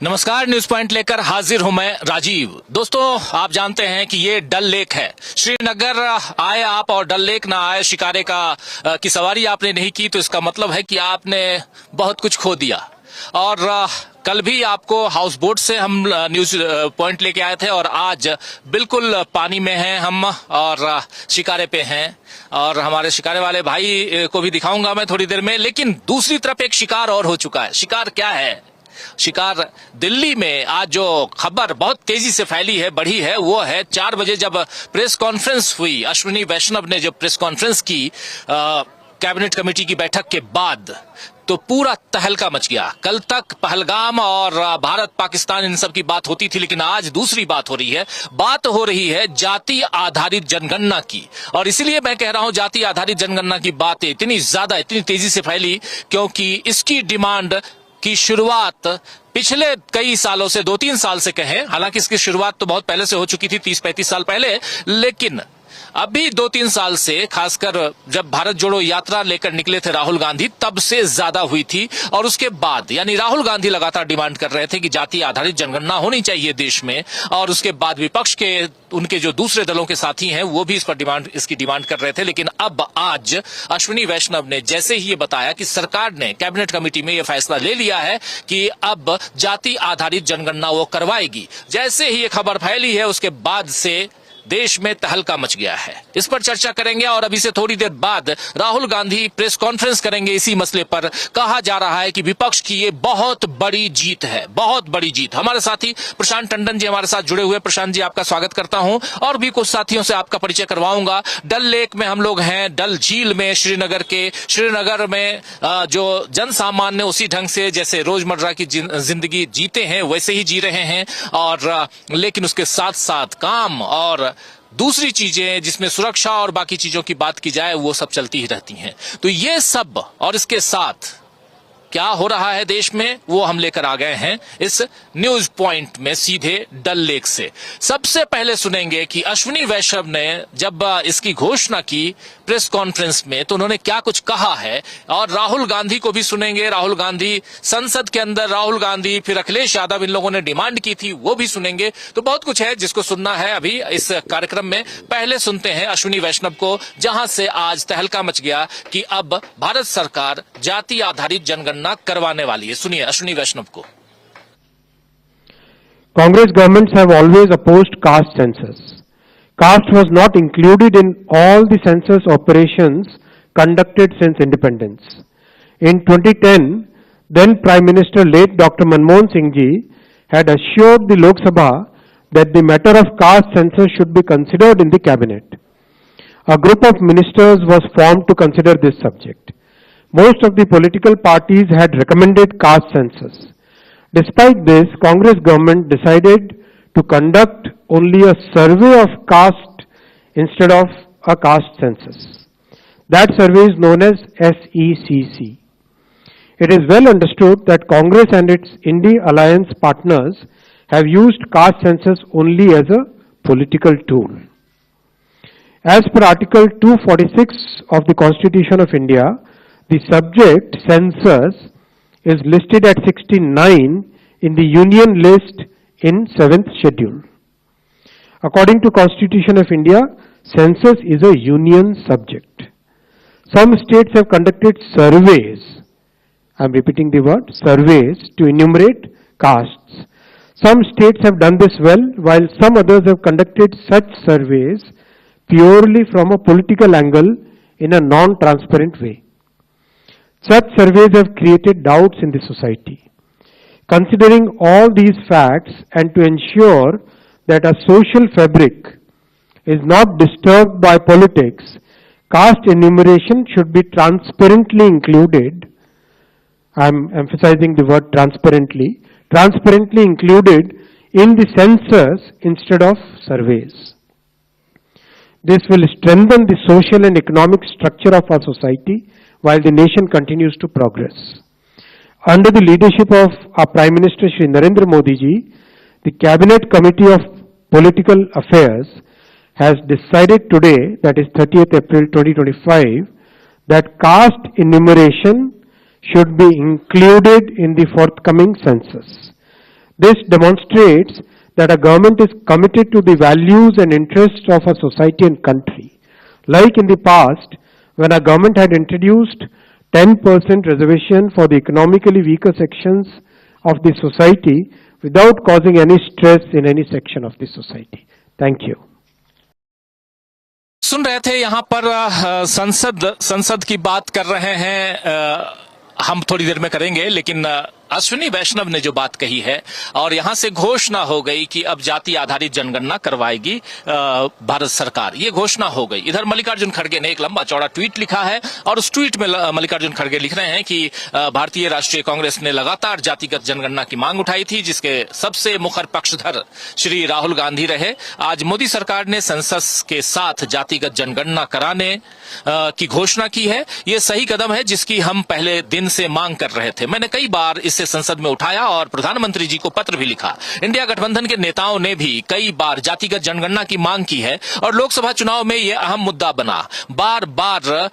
नमस्कार, news point लेकर हाजिर हूं मैं राजीव। दोस्तों, आप जानते हैं कि ये डल लेक है। श्रीनगर आए आप और डल लेक ना आए, शिकारे की सवारी आपने नहीं की तो इसका मतलब है कि आपने बहुत कुछ खो दिया। और कल भी आपको हाउस बोट से हम न्यूज पॉइंट लेके आए थे और आज बिल्कुल पानी में हैं हम और शिकारे पे हैं और हमारे शिकारे वाले भाई को भी दिखाऊंगा मैं थोड़ी देर में। लेकिन दूसरी तरफ एक शिकार और हो चुका है। शिकार क्या है? शिकार दिल्ली में आज जो खबर बहुत तेजी से फैली है, बढ़ी है, वो है 4 बजे जब प्रेस कॉन्फ्रेंस हुई। अश्विनी वैष्णव ने जब प्रेस कॉन्फ्रेंस की कैबिनेट कमेटी की बैठक के बाद, तो पूरा तहलका मच गया। कल तक पहलगाम और भारत पाकिस्तान इन सब की बात होती थी, लेकिन आज दूसरी बात हो रही है। बात हो रही है जाति आधारित जनगणना की। और इसलिए मैं कह रहा हूं जाति आधारित जनगणना की बातें इतनी ज्यादा, इतनी तेजी से फैली क्योंकि इसकी डिमांड की शुरुआत पिछले कई सालों से, 2-3 साल से कहें, हालांकि इसकी शुरुआत तो बहुत पहले से हो चुकी थी, 30-35 साल पहले, लेकिन अभी 2-3 साल से, खासकर जब भारत जोड़ो यात्रा लेकर निकले थे राहुल गांधी, तब से ज्यादा हुई थी। और उसके बाद, यानी राहुल गांधी लगातार डिमांड कर रहे थे कि जाति आधारित जनगणना होनी चाहिए देश में, और उसके बाद विपक्ष के उनके जो दूसरे दलों के साथी हैं वो भी इसकी डिमांड कर रहे थे। लेकिन अब आज अश्विनी वैष्णव ने जैसे ही ये बताया कि सरकार ने कैबिनेट कमेटी में ये फैसला ले लिया है कि अब जाति आधारित जनगणना वो करवाएगी, जैसे ही ये खबर फैली है उसके बाद से देश में तहलका मच गया है। इस पर चर्चा करेंगे और अभी से थोड़ी देर बाद राहुल गांधी प्रेस कॉन्फ्रेंस करेंगे इसी मसले पर। कहा जा रहा है कि विपक्ष की ये बहुत बड़ी जीत है, बहुत बड़ी जीत। हमारे साथी प्रशांत टंडन जी हमारे साथ जुड़े हुए। प्रशांत जी, आपका स्वागत करता हूं और भी कुछ साथियों से आपका परिचय करवाऊंगा। डल लेक में हम लोग हैं, डल झील में, श्रीनगर में जो जन सामान्य उसी ढंग से जैसे रोजमर्रा की जिंदगी जीते हैं वैसे ही जी रहे हैं, और लेकिन उसके साथ साथ काम और दूसरी चीजें जिसमें सुरक्षा और बाकी चीजों की बात की जाए वो सब चलती ही रहती हैं। तो ये सब और इसके साथ क्या हो रहा है देश में वो हम लेकर आ गए हैं इस न्यूज पॉइंट में सीधे डल लेक से। सबसे पहले सुनेंगे कि अश्विनी वैष्णव ने जब इसकी घोषणा की प्रेस कॉन्फ्रेंस में तो उन्होंने क्या कुछ कहा है, और राहुल गांधी को भी सुनेंगे। राहुल गांधी संसद के अंदर, राहुल गांधी फिर अखिलेश यादव, इन लोगों ने डिमांड की थी, वो भी सुनेंगे। तो बहुत कुछ है जिसको सुनना है अभी इस कार्यक्रम में। पहले सुनते हैं अश्विनी वैष्णव को, जहां से आज तहलका मच गया कि अब भारत सरकार जाति आधारित जनगणना करवाने वाली है। सुनिए अश्विनी वैष्णव को। Congress governments have always opposed caste census. Caste was not included in all the census operations conducted since independence. In 2010, then Prime Minister late Dr. Manmohan Singh ji had assured the Lok Sabha that the matter of caste census should be considered in the cabinet. A group of ministers was formed to consider this subject. Most of the political parties had recommended caste census. Despite this, Congress government decided to conduct only a survey of caste instead of a caste census. That survey is known as SECC. It is well understood that Congress and its India alliance partners have used caste census only as a political tool. As per Article 246 of the Constitution of India, the subject census is listed at 69 in the Union list in 7th schedule. According to Constitution of India, census is a union subject. Some states have conducted surveys, I am repeating the word, surveys, to enumerate castes. Some states have done this well, while some others have conducted such surveys purely from a political angle in a non-transparent way. Such surveys have created doubts in the society. Considering all these facts and to ensure that a social fabric is not disturbed by politics, caste enumeration should be transparently included. I am emphasizing the word transparently included in the census instead of surveys. This will strengthen the social and economic structure of our society while the nation continues to progress. Under the leadership of our Prime Minister Shri Narendra Modi ji, the Cabinet Committee of Political Affairs has decided today, that is 30th April 2025, that caste enumeration should be included in the forthcoming census. This demonstrates that a government is committed to the values and interests of a society and country. Like in the past, when a government had introduced 10% reservation for the economically weaker sections of the society without causing any stress in any section of the society. Thank you. सुन रहे थे यहाँ पर संसद की बात कर रहे हैं, हम थोड़ी देर में करेंगे, लेकिन अश्विनी वैष्णव ने जो बात कही है और यहां से घोषणा हो गई कि अब जाति आधारित जनगणना करवाएगी भारत सरकार, ये घोषणा हो गई। इधर मल्लिकार्जुन खड़गे ने एक लंबा चौड़ा ट्वीट लिखा है और उस ट्वीट में मल्लिकार्जुन खड़गे लिख रहे हैं कि भारतीय राष्ट्रीय कांग्रेस ने लगातार जातिगत जनगणना की मांग उठाई थी, जिसके सबसे मुखर पक्षधर श्री राहुल गांधी रहे। आज मोदी सरकार ने संसद के साथ जातिगत जनगणना कराने की घोषणा की है। ये सही कदम है जिसकी हम पहले दिन से मांग कर रहे थे। मैंने कई बार इसे संसद में उठाया और प्रधानमंत्री जी को पत्र भी लिखा। इंडिया गठबंधन के नेताओं ने भी कई बार जातिगत जनगणना की मांग की है और लोकसभा चुनाव में यह अहम मुद्दा बना। बार बार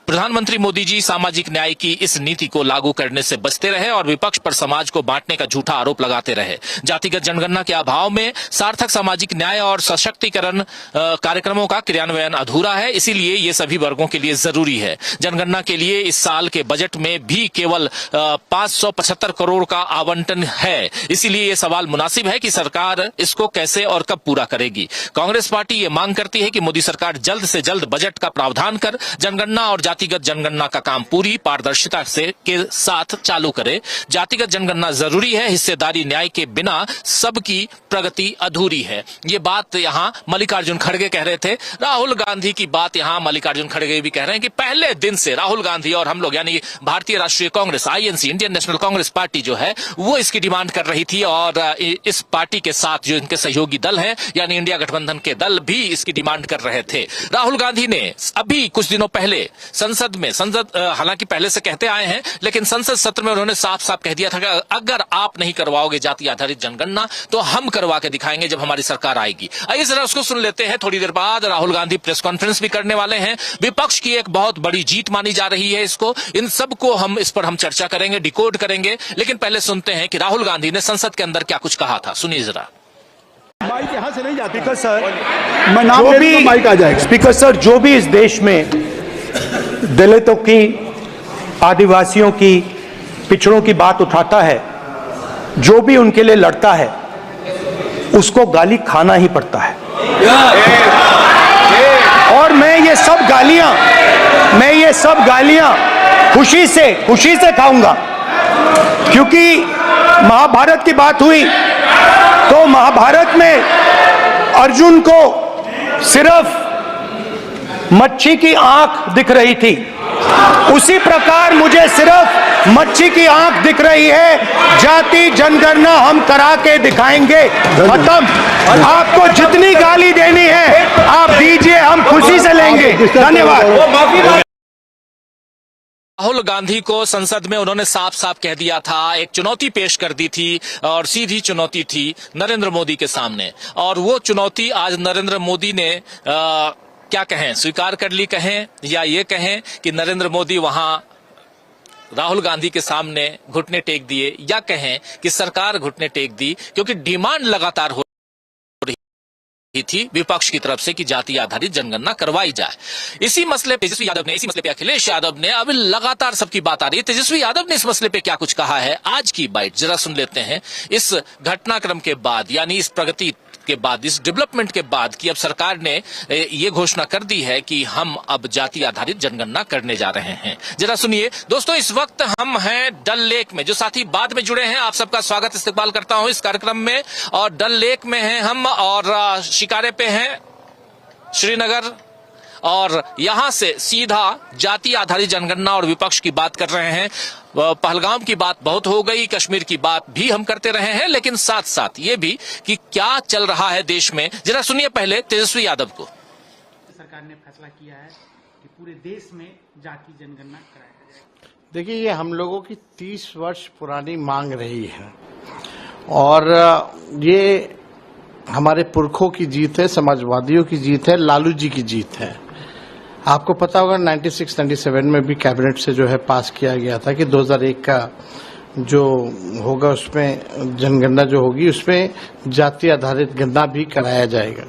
प्रधानमंत्री मोदी जी सामाजिक न्याय की इस नीति को लागू करने से बचते रहे और विपक्ष पर समाज को बांटने का झूठा आरोप लगाते रहे। जातिगत जनगणना के अभाव में सार्थक सामाजिक न्याय और सशक्तिकरण कार्यक्रमों का क्रियान्वयन अधूरा है, इसीलिए ये सभी वर्गों के लिए जरूरी है। जनगणना के लिए इस साल के बजट में भी केवल 575 करोड़ का आवंटन है, इसीलिए ये सवाल मुनासिब है कि सरकार इसको कैसे और कब पूरा करेगी। कांग्रेस पार्टी ये मांग करती है कि मोदी सरकार जल्द से जल्द बजट का प्रावधान कर जनगणना और जातिगत जनगणना का काम पूरी पारदर्शिता के साथ चालू करे। जातिगत जनगणना जरूरी है, हिस्सेदारी न्याय के बिना सबकी प्रगति अधूरी है। ये बात यहाँ मल्लिकार्जुन खड़गे कह रहे थे। राहुल गांधी की बात यहाँ मल्लिकार्जुन खड़गे भी कह रहे हैं कि पहले दिन से राहुल गांधी और हम लोग यानी भारतीय राष्ट्रीय Congress INC Indian national Congress party जो है वो इसकी डिमांड कर रही थी और इस पार्टी के साथ जो इनके सहयोगी दल हैं यानी इंडिया गठबंधन के दल भी इसकी डिमांड कर रहे थे। राहुल गांधी ने अभी कुछ दिनों पहले संसद हालांकि पहले से कहते आए हैं, लेकिन संसद सत्र में उन्होंने साफ साफ कह दिया था कि अगर आप नहीं करवाओगे जाति आधारित जनगणना तो हम करवा के दिखाएंगे जब हमारी सरकार आएगी। आइए जरा उसको सुन लेते हैं। थोड़ी देर बाद राहुल गांधी प्रेस कॉन्फ्रेंस भी करने वाले हैं। विपक्ष की एक बहुत बड़ी जीत मानी जा रही है इसको, इन सबको इस पर हम चर्चा करेंगे, डिकोड करेंगे, लेकिन पहले सुनते हैं कि राहुल गांधी ने संसद के अंदर क्या कुछ कहा था। सुनिए जरा। माइक यहाँ से नहीं जाता। स्पीकर सर, मैं नाम ले तो माइक आ जाएगा। स्पीकर सर, जो भी इस देश में दलितों की, आदिवासियों की, पिछड़ों की बात उठाता है, जो भी उनके लिए लड़ता है, उसको गाली खाना ही पड़ता है। और मैं ये सब गालियां खुशी से खाऊंगा, क्योंकि महाभारत की बात हुई तो महाभारत में अर्जुन को सिर्फ मच्छी की आंख दिख रही थी, उसी प्रकार मुझे सिर्फ मच्छी की आंख दिख रही है। जाति जनगणना हम करा के दिखाएंगे। खत्म। आपको जितनी गाली देनी है आप दीजिए, हम खुशी से लेंगे। धन्यवाद। राहुल गांधी को संसद में उन्होंने साफ साफ कह दिया था, एक चुनौती पेश कर दी थी और सीधी चुनौती थी नरेंद्र मोदी के सामने, और वो चुनौती आज नरेंद्र मोदी ने क्या कहें, स्वीकार कर ली कहें या ये कहें कि नरेंद्र मोदी वहां राहुल गांधी के सामने घुटने टेक दिए, या कहें कि सरकार घुटने टेक दी, क्योंकि डिमांड लगातार हो थी विपक्ष की तरफ से कि जाति आधारित जनगणना करवाई जाए। इसी मसले पे तेजस्वी यादव ने, इसी मसले पे अखिलेश यादव ने, अभी लगातार सबकी बात आ रही है। तेजस्वी यादव ने इस मसले पे क्या कुछ कहा है, आज की बाइट जरा सुन लेते हैं। इस घटनाक्रम के बाद यानी इस प्रगति के बाद, इस डेवलपमेंट के बाद कि अब सरकार ने ये घोषणा कर दी है कि हम अब जाति आधारित जनगणना करने जा रहे हैं। जरा सुनिए दोस्तों। इस वक्त हम हैं डल लेक में। जो साथी बाद में जुड़े हैं, आप सबका स्वागत इस्तकबाल करता हूं इस कार्यक्रम में। और डल लेक में हैं हम और शिकारे पे हैं श्रीनगर, और यहां से सीधा जाति आधारित जनगणना और विपक्ष की बात कर रहे हैं। पहलगाम की बात बहुत हो गई, कश्मीर की बात भी हम करते रहे हैं, लेकिन साथ साथ ये भी कि क्या चल रहा है देश में। जरा सुनिए पहले तेजस्वी यादव को। सरकार ने फैसला किया है कि पूरे देश में जाति जनगणना कराया जाए। देखिए, ये हम लोगों की 30 वर्ष पुरानी मांग रही है और ये हमारे पुरखों की जीत है, समाजवादियों की जीत है, लालू जी की जीत है। आपको पता होगा 96-97 में भी कैबिनेट से जो है पास किया गया था कि 2001 का जो होगा उसमें जनगणना जो होगी उसमें जाति आधारित गणना भी कराया जाएगा।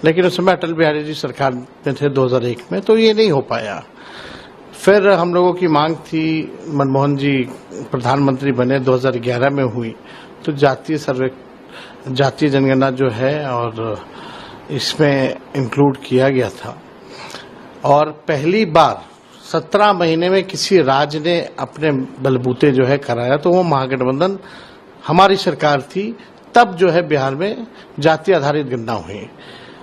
लेकिन उस समय अटल बिहारी जी सरकार में थे 2001 में, तो ये नहीं हो पाया। फिर हम लोगों की मांग थी, मनमोहन जी प्रधानमंत्री बने 2011 में हुई, तो जातीय जनगणना जो है और इसमें इंक्लूड किया गया था। और पहली बार 17 महीने में किसी राज्य ने अपने बलबूते जो है कराया, तो वो महागठबंधन हमारी सरकार थी। तब जो है बिहार में जाति आधारित गणना हुई।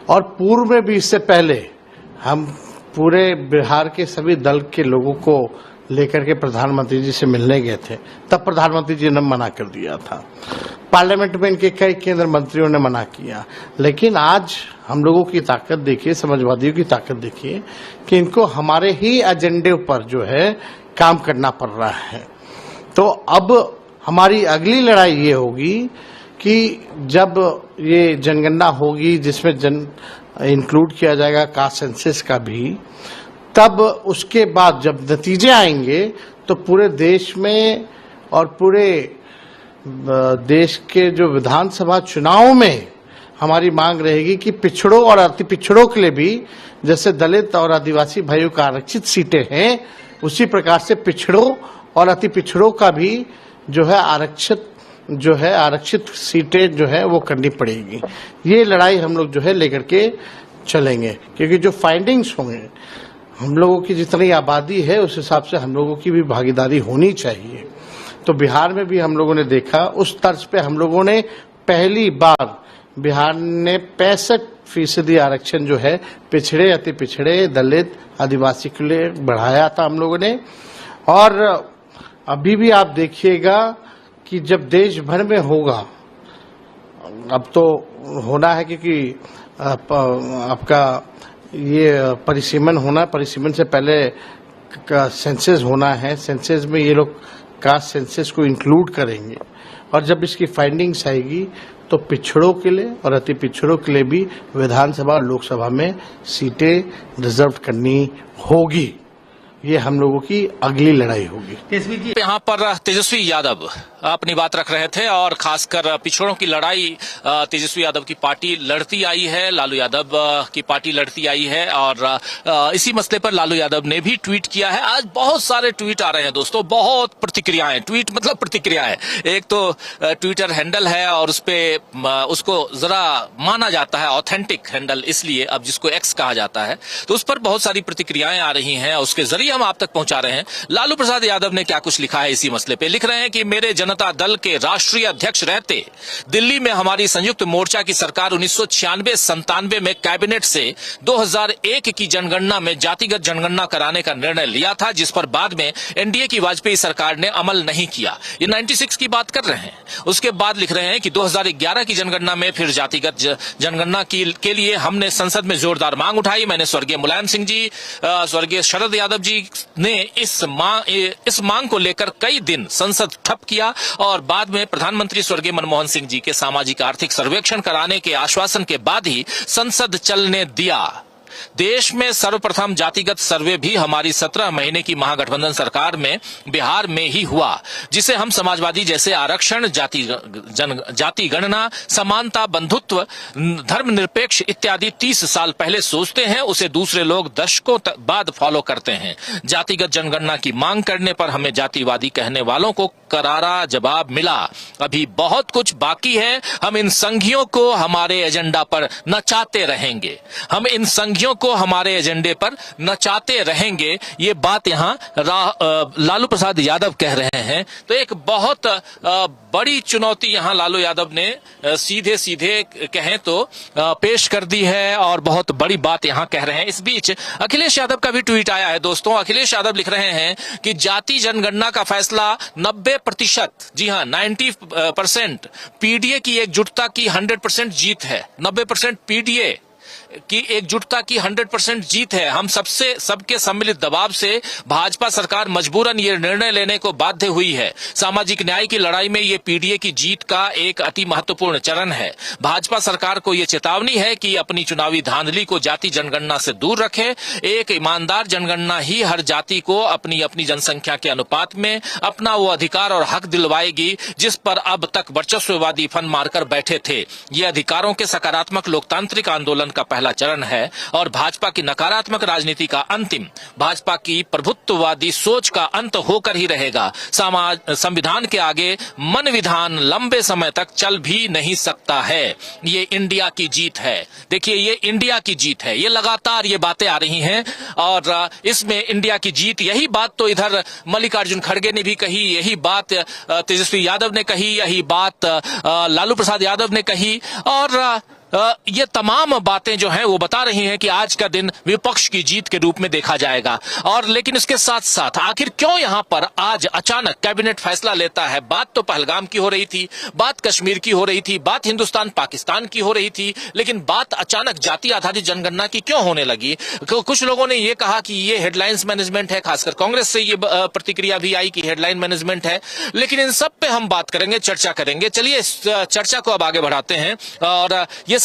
और पूर्व में भी इससे पहले हम पूरे बिहार के सभी दल के लोगों को लेकर के प्रधानमंत्री जी से मिलने गए थे, तब प्रधानमंत्री जी ने मना कर दिया था। पार्लियामेंट में इनके कई केंद्र मंत्रियों ने मना किया। लेकिन आज हम लोगों की ताकत देखिए, समाजवादियों की ताकत देखिए कि इनको हमारे ही एजेंडे पर जो है काम करना पड़ रहा है। तो अब हमारी अगली लड़ाई ये होगी कि जब ये जनगणना होगी जिसमें इंक्लूड किया जाएगा कास्ट सेंसस का भी, तब उसके बाद जब नतीजे आएंगे तो पूरे देश में और पूरे देश के जो विधानसभा चुनाव में हमारी मांग रहेगी कि पिछड़ों और अति पिछड़ों के लिए भी, जैसे दलित और आदिवासी भाइयों का आरक्षित सीटें हैं, उसी प्रकार से पिछड़ों और अति पिछड़ों का भी जो है आरक्षित सीटें जो है वो करनी पड़ेगी। ये लड़ाई हम लोग जो है लेकर के चलेंगे, क्योंकि जो फाइंडिंग्स होंगे, हम लोगों की जितनी आबादी है उस हिसाब से हम लोगों की भी भागीदारी होनी चाहिए। तो बिहार में भी हम लोगों ने देखा, उस तर्ज पे हम लोगों ने पहली बार बिहार ने 65% आरक्षण जो है पिछड़े, अति पिछड़े, दलित, आदिवासी के लिए बढ़ाया था हम लोगों ने। और अभी भी आप देखिएगा कि जब देश भर में होगा, अब तो होना है क्योंकि आपका ये परिसीमन होना, परिसीमन से पहले सेंसस होना है। सेंसस में ये लोग कास्ट सेंसस को इंक्लूड करेंगे और जब इसकी फाइंडिंग्स आएगी तो पिछड़ों के लिए और अति पिछड़ों के लिए भी विधानसभा और लोकसभा में सीटें रिजर्व करनी होगी। ये हम लोगों की अगली लड़ाई होगी। यहाँ पर तेजस्वी यादव अपनी बात रख रहे थे और खासकर पिछड़ों की लड़ाई तेजस्वी यादव की पार्टी लड़ती आई है, लालू यादव की पार्टी लड़ती आई है। और इसी मसले पर लालू यादव ने भी ट्वीट किया है। आज बहुत सारे ट्वीट आ रहे हैं दोस्तों, बहुत प्रतिक्रियाएं, ट्वीट मतलब प्रतिक्रियाएं। एक तो ट्विटर हैंडल है और उसको जरा माना जाता है ऑथेंटिक हैंडल, इसलिए अब जिसको एक्स कहा जाता है, तो उस पर बहुत सारी प्रतिक्रियाएं आ रही हैं। उसके जरिए हम आप तक पहुंचा रहे हैं। लालू प्रसाद यादव ने क्या कुछ लिखा है इसी मसले पे। लिख रहे हैं कि मेरे जनता दल के राष्ट्रीय अध्यक्ष रहते दिल्ली में हमारी संयुक्त मोर्चा की सरकार 1996-97 में कैबिनेट से 2001 की जनगणना में जातिगत जनगणना कराने का निर्णय लिया था, जिस पर बाद में एनडीए की वाजपेयी सरकार ने अमल नहीं किया। ये 96 की बात कर रहे हैं। उसके बाद लिख रहे हैं कि 2011 की जनगणना में फिर जातिगत जनगणना के लिए हमने संसद में जोरदार मांग उठाई। मैंने स्वर्गीय मुलायम सिंह जी, स्वर्गीय शरद यादव जी ने इस मांग को लेकर कई दिन संसद ठप किया और बाद में प्रधानमंत्री स्वर्गीय मनमोहन सिंह जी के सामाजिक आर्थिक सर्वेक्षण कराने के आश्वासन के बाद ही संसद चलने दिया। देश में सर्वप्रथम जातिगत सर्वे भी हमारी 17 महीने की महागठबंधन सरकार में बिहार में ही हुआ, जिसे हम समाजवादी जैसे आरक्षण, जाति गणना, समानता, बंधुत्व, धर्मनिरपेक्ष इत्यादि 30 साल पहले सोचते हैं, उसे दूसरे लोग दशकों बाद फॉलो करते हैं। जातिगत जनगणना की मांग करने पर हमें जातिवादी कहने वालों को करारा जवाब मिला। अभी बहुत कुछ बाकी है। हम इन संघियों को हमारे एजेंडा पर नचाते रहेंगे। हम इन संघियों को हमारे एजेंडे पर नचाते रहेंगे। ये बात यहाँ लालू प्रसाद यादव कह रहे हैं। तो एक बहुत बड़ी चुनौती यहाँ लालू यादव ने सीधे सीधे कहें तो पेश कर दी है और बहुत बड़ी बात यहाँ कह रहे हैं। इस बीच अखिलेश यादव का भी ट्वीट आया है दोस्तों। अखिलेश यादव लिख रहे हैं कि जाति जनगणना का फैसला 90%, जी हाँ 90% पीडीए की एकजुटता की 100% जीत है। 90% पीडीए की एकजुटता की 100% जीत है। हम सबके सम्मिलित दबाव से भाजपा सरकार मजबूरन ये निर्णय लेने को बाध्य हुई है। सामाजिक न्याय की लड़ाई में ये पीडीए की जीत का एक अति महत्वपूर्ण चरण है। भाजपा सरकार को ये चेतावनी है कि अपनी चुनावी धांधली को जाति जनगणना से दूर रखे। एक ईमानदार जनगणना ही हर जाति को अपनी अपनी जनसंख्या के अनुपात में अपना वो अधिकार और हक दिलवाएगी जिस पर अब तक वर्चस्ववादी फन मारकर बैठे थे। ये अधिकारों के सकारात्मक लोकतांत्रिक आंदोलन का पहला चरण है और भाजपा की नकारात्मक राजनीति का अंतिम, भाजपा की प्रभुत्ववादी सोच का अंत होकर ही रहेगा। संविधान के आगे मन विधान लंबे समय तक चल भी नहीं सकता है। ये इंडिया की जीत है। देखिए, ये इंडिया की जीत है। ये लगातार ये बातें आ रही हैं और इसमें इंडिया की जीत, यही बात तो इधर मल्लिकार्जुन खड़गे ने भी कही, यही बात तेजस्वी यादव ने कही, यही बात लालू प्रसाद यादव ने कही और ये तमाम बातें जो हैं वो बता रही हैं कि आज का दिन विपक्ष की जीत के रूप में देखा जाएगा। और लेकिन इसके साथ साथ आखिर क्यों यहां पर आज अचानक कैबिनेट फैसला लेता है? बात तो पहलगाम की हो रही थी, बात कश्मीर की हो रही थी, बात हिंदुस्तान पाकिस्तान की हो रही थी, लेकिन बात अचानक जाति आधारित जनगणना की क्यों होने लगी? कुछ लोगों ने ये कहा कि ये हेडलाइंस मैनेजमेंट है, खासकर कांग्रेस से ये प्रतिक्रिया भी आई कि हेडलाइन मैनेजमेंट है। लेकिन इन सब पे हम बात करेंगे, चर्चा करेंगे। चलिए इस चर्चा को अब आगे बढ़ाते हैं और ये